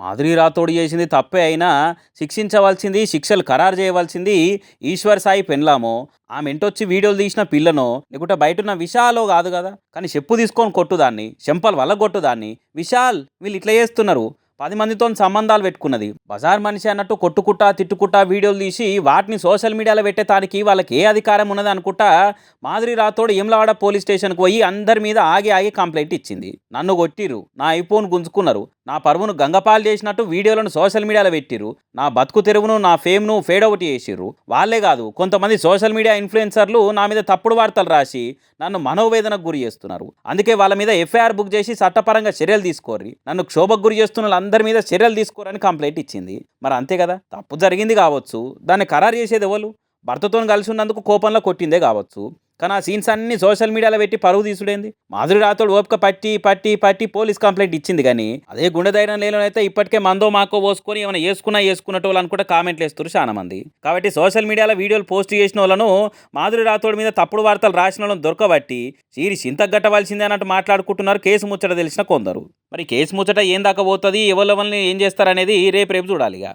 మాధురి రాథోడ్ చేసింది తప్పే అయినా శిక్షించవలసింది, శిక్షలు ఖరారు చేయవలసింది ఈశ్వర్ సాయి పెన్లామో, ఆమె ఇంటొచ్చి వీడియోలు తీసిన పిల్లనో, లేకుంటే బయటున్న విశాలో కాదు కదా. కానీ చెప్పు తీసుకొని కొట్టుదాన్ని, చెంపలు వల్ల కొట్టుదాన్ని, విశాల్ వీళ్ళు ఇట్లా చేస్తున్నారు, 10 మందితో సంబంధాలు పెట్టుకున్నది, బజార్ మనిషి అన్నట్టు కొట్టుకుట్టా తిట్టుకుట్టా వీడియోలు తీసి వాటిని సోషల్ మీడియాలో పెట్టేటానికి వాళ్ళకి ఏ అధికారం ఉన్నది అనుకుంటా మాధురి రాథోడ్ యమ్లవాడ పోలీస్ స్టేషన్కి పోయి అందరి మీద ఆగి ఆగి కంప్లైంట్ ఇచ్చింది. నన్ను కొట్టిరు, నా ఐఫోన్ గుంజుకున్నారు, నా పరువును గంగపాలు చేసినట్టు వీడియోలను సోషల్ మీడియాలో పెట్టిరు, నా బతుకు తెరువును నా ఫేమ్ను ఫేడ్ అవుట్ చేసిర్రు. వాళ్ళే కాదు, కొంతమంది సోషల్ మీడియా ఇన్ఫ్లుయెన్సర్లు నా మీద తప్పుడు వార్తలు రాసి నన్ను మనోవేదనకు గురి చేస్తున్నారు. అందుకే వాళ్ళ మీద ఎఫ్ఐఆర్ బుక్ చేసి చట్టపరంగా చర్యలు తీసుకోర్రి, నన్ను క్షోభకు గురి చేస్తున్న అందరి మీద చర్యలు తీసుకోరని కంప్లైంట్ ఇచ్చింది. మరి అంతే కదా, తప్పు జరిగింది కావచ్చు, దాన్ని ఖరారు చేసేది ఎవరు? భర్తతో కలిసి ఉన్నందుకు కోపంలో కొట్టిందే కావచ్చు. కానీ ఆ సీన్స్ అన్ని సోషల్ మీడియాలో పెట్టి పరువు తీసుడేంది? మాధురి రాథోడ్ ఓపిక పట్టి పట్టి పట్టి పోలీస్ కంప్లైంట్ ఇచ్చింది. కానీ అదే గుండె ధైర్యం లేనైతే ఇప్పటికే మందో మాకో పోసుకొని ఏమైనా వేసుకున్నట్టు వాళ్ళు అనుకుంటే కామెంట్లు వేస్తారు చాలా మంది. కాబట్టి సోషల్ మీడియాలో వీడియోలు పోస్ట్ చేసిన వాళ్ళను, మాధురి రాథోడ్ మీద తప్పుడు వార్తలు రాసిన వాళ్ళని దొరకబట్టి సీరి చింతగట్టవలసిందే అన్నట్టు మాట్లాడుకుంటున్నారు కేసు ముచ్చట తెలిసిన కొందరు. మరి కేసు ముచ్చట ఏం దాకా పోతుంది, ఎవరిని ఏం చేస్తారనేది రేపు చూడాలిగా.